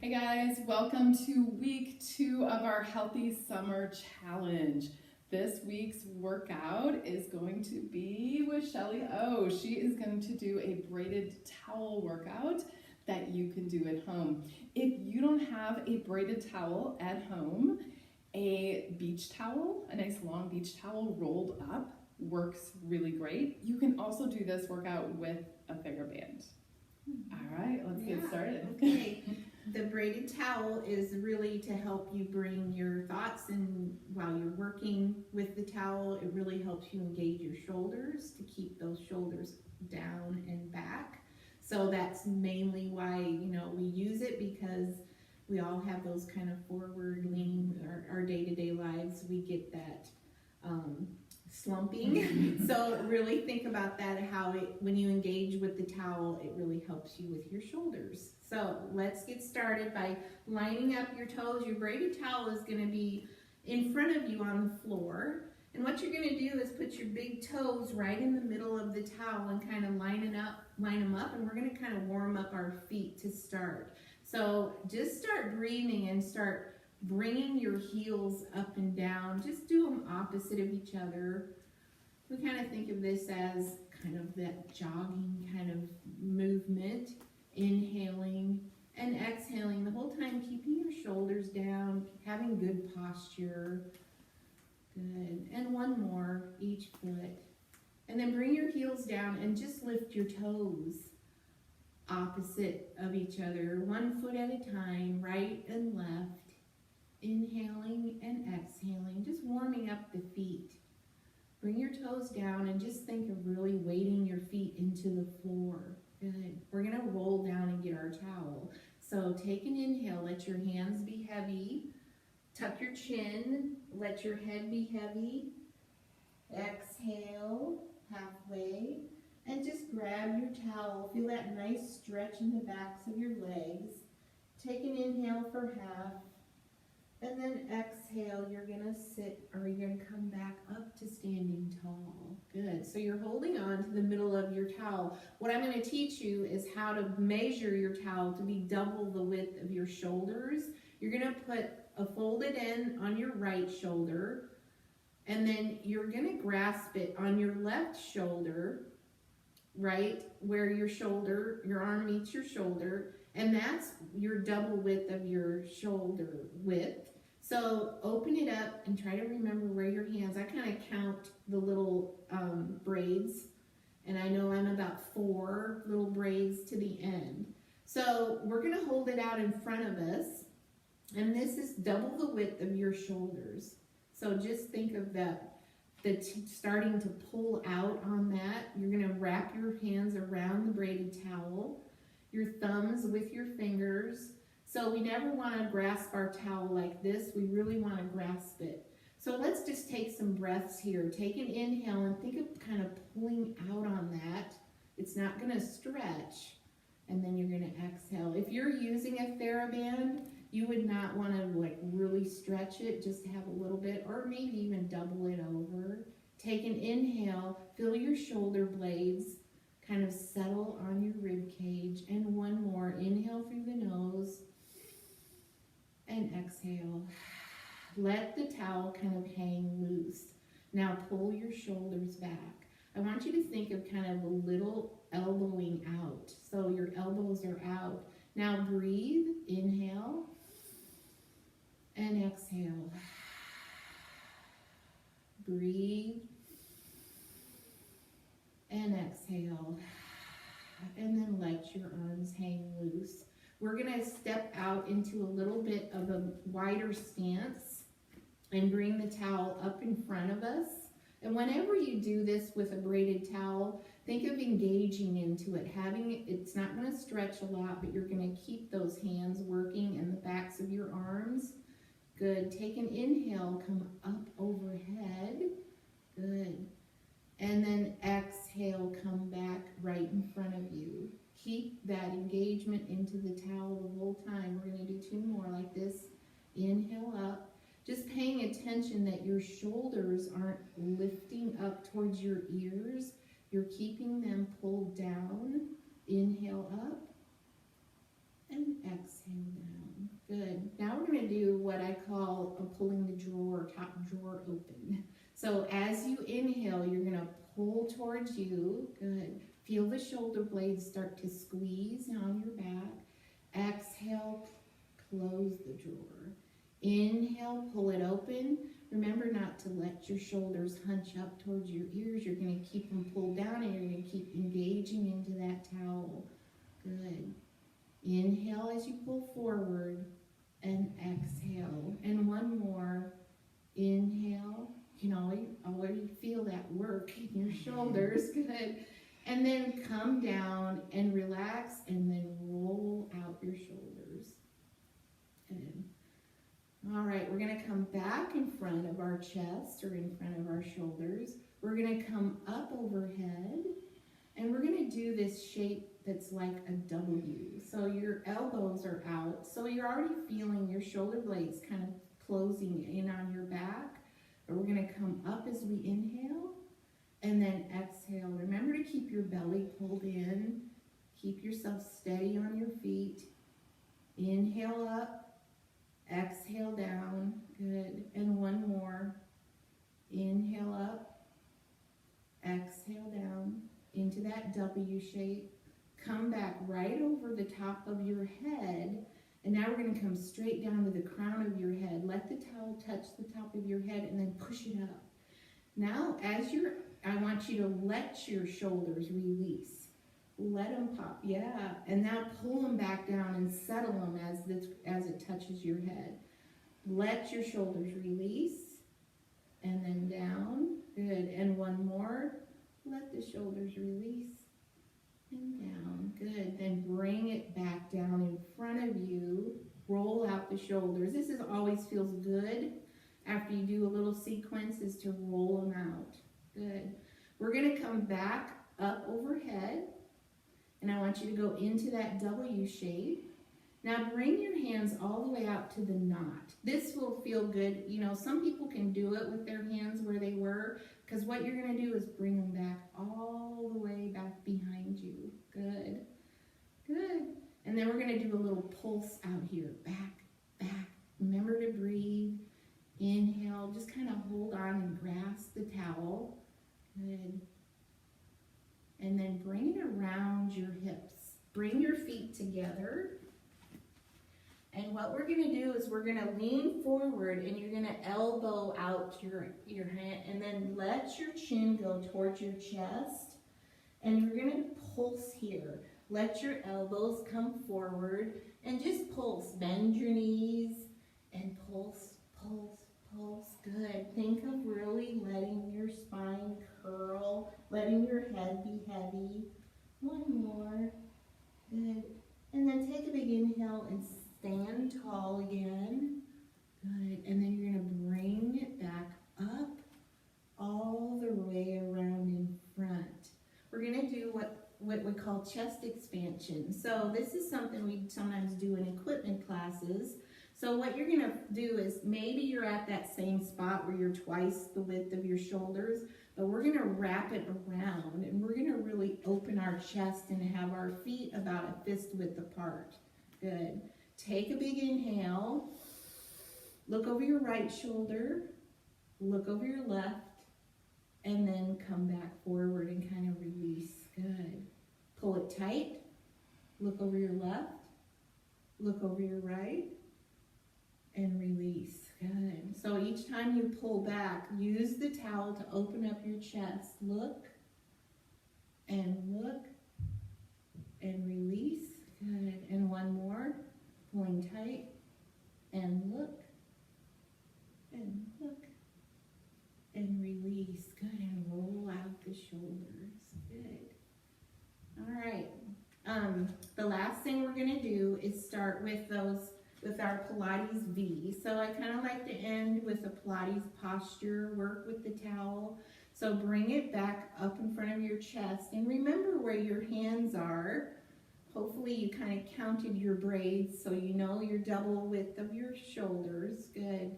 Hey guys, welcome to week 2 of our Healthy Summer Challenge. This week's workout is going to be with Shelly O. She is going to do a braided towel workout that you can do at home. If you don't have a braided towel at home, a beach towel, a nice long beach towel rolled up works really great. You can also do this workout with a TheraBand. All right, let's get started. Okay. The braided towel is really to help you bring your thoughts in while you're working with the towel. It really helps you engage your shoulders to keep those shoulders down and back. So that's mainly why, we use it, because we all have those kind of forward leaning, our day-to-day lives, we get that slumping. So really think about that, how when you engage with the towel, it really helps you with your shoulders. So let's get started by lining up your toes. Your braided towel is going to be in front of you on the floor. And what you're going to do is put your big toes right in the middle of the towel and kind of line them up. And we're going to kind of warm up our feet to start. So just start breathing and start bringing your heels up and down. Just do them opposite of each other. We kind of think of this as kind of that jogging kind of movement. Inhaling and exhaling the whole time, keeping your shoulders down, having good posture. Good. And one more, each foot. And then bring your heels down and just lift your toes opposite of each other, 1 foot at a time, right and left. Inhaling and exhaling, just warming up the feet. Bring your toes down and just think of really weighting your feet into the floor. Good. We're going to roll down and get our towel. So take an inhale, let your hands be heavy. Tuck your chin, let your head be heavy. Exhale, halfway. And just grab your towel. Feel that nice stretch in the backs of your legs. Take an inhale for half. And then exhale, you're going to sit, or you're going to come back up to standing tall. Good. So you're holding on to the middle of your towel. What I'm going to teach you is how to measure your towel to be double the width of your shoulders. You're going to put a folded end on your right shoulder, and then you're going to grasp it on your left shoulder, right where your arm meets your shoulder, and that's your double width of your shoulder width. So open it up and try to remember where your hands, I kind of count the little braids, and I know I'm about 4 little braids to the end. So we're going to hold it out in front of us, and this is double the width of your shoulders. So just think of that, starting to pull out on that. You're going to wrap your hands around the braided towel, your thumbs with your fingers. So we never want to grasp our towel like this. We really want to grasp it. So let's just take some breaths here. Take an inhale and think of kind of pulling out on that. It's not going to stretch. And then you're going to exhale. If you're using a TheraBand, you would not want to really stretch it, just have a little bit, or maybe even double it over. Take an inhale, feel your shoulder blades kind of settle on your rib cage, and one more. Inhale through the nose and exhale. Let the towel kind of hang loose. Now pull your shoulders back. I want you to think of kind of a little elbowing out. So your elbows are out. Now breathe, inhale and exhale. Breathe and exhale. And then let your arms hang loose. We're going to step out into a little bit of a wider stance and bring the towel up in front of us. And whenever you do this with a braided towel, think of engaging into it. It's not going to stretch a lot, but you're going to keep those hands working and the backs of your arms. Good. Take an inhale, come up overhead. Good. And then exhale, come back right in front of you. Keep that engagement into the towel the whole time. We're going to do 2 more like this. Inhale up. Just paying attention that your shoulders aren't lifting up towards your ears. You're keeping them pulled down. Inhale up and exhale down. gonna do what I call pulling the drawer, top drawer open. So as you inhale, you're gonna pull towards you. Good. Feel the shoulder blades start to squeeze on your back. Exhale, close the drawer. Inhale, pull it open. Remember not to let your shoulders hunch up towards your ears. You're going to keep them pulled down and you're going to keep engaging into that towel. Good. Inhale as you pull forward and exhale. And one more. Inhale. You can already feel that work in your shoulders. Good. And then come down and relax and then roll out your shoulders. Good. All right, we're going to come back in front of our chest or in front of our shoulders. We're going to come up overhead, and we're going to do this shape that's like a W. So your elbows are out, so you're already feeling your shoulder blades kind of closing in on your back. But we're going to come up as we inhale, and then exhale. Remember to keep your belly pulled in. Keep yourself steady on your feet. Inhale up. Exhale down, good, and one more. Inhale up, exhale down into that W shape. Come back right over the top of your head, and now we're going to come straight down to the crown of your head. Let the towel touch the top of your head and then push it up. Now, I want you to let your shoulders release. Let them pop, yeah. And now pull them back down and settle them as it touches your head. Let your shoulders release, and then down, good. And one more, let the shoulders release, and down, good. Then bring it back down in front of you, roll out the shoulders. This always feels good after you do a little sequence, is to roll them out, good. We're gonna come back up overhead, and I want you to go into that W shape. Now bring your hands all the way out to the knot. This will feel good. Some people can do it with their hands where they were, because what you're going to do is bring them back all the way back behind you. Good. Good. And then we're going to do a little pulse out here. Back, back. Remember to breathe. Inhale. Just kind of hold on and grasp the towel. Good. And then bring it around your hips. Bring your feet together. And what we're going to do is we're going to lean forward, and you're going to elbow out your hand, and then let your chin go towards your chest. And you're going to pulse here. Let your elbows come forward and just pulse. Bend your knees and pulse, pulse, pulse. Good. Think of really letting your spine curl, letting your head be heavy. One more. Good. And then take a big inhale and stand tall again. Good. And then you're going to bring it back up all the way around in front. We're going to do what we call chest expansion. So this is something we sometimes do in equipment classes. So what you're going to do is, maybe you're at that same spot where you're twice the width of your shoulders, but we're going to wrap it around, and we're going to really open our chest and have our feet about a fist width apart. Good. Take a big inhale. Look over your right shoulder. Look over your left. And then come back forward and kind of release. Good. Pull it tight. Look over your left. Look over your right. And release. Good. So each time you pull back, use the towel to open up your chest. Look and look and release. Good. And one more. Pulling tight and look and look and release. Good. And roll out the shoulders. Good. All right. The last thing we're going to do is start with our Pilates V. So I kind of like to end with a Pilates posture, work with the towel. So bring it back up in front of your chest, and remember where your hands are. Hopefully you kind of counted your braids so you know your double width of your shoulders. Good.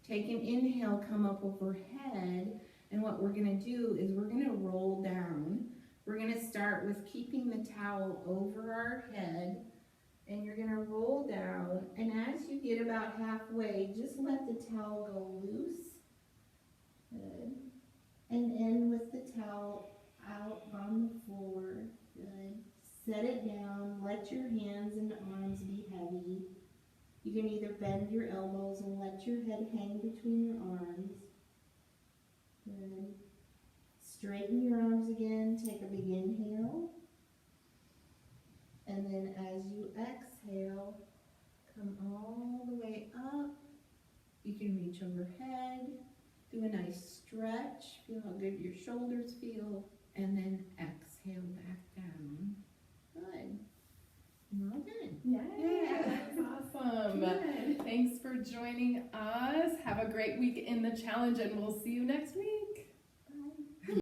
Take an inhale, come up overhead, and what we're going to do is we're going to roll down. We're going to start with keeping the towel over our head, and you're going to roll down, and as you get about about halfway, just let the towel go loose. Good. And end with the towel out on the floor. Good. Set it down. Let your hands and arms be heavy. You can either bend your elbows and let your head hang between your arms. Good. Straighten your arms again. Take a big inhale. And then as you exhale, come all the way up. You can reach overhead. Do a nice stretch. Feel how good your shoulders feel. And then exhale back down. Good. Well done. Yay, that's awesome. Good. Thanks for joining us. Have a great week in the challenge, and we'll see you next week.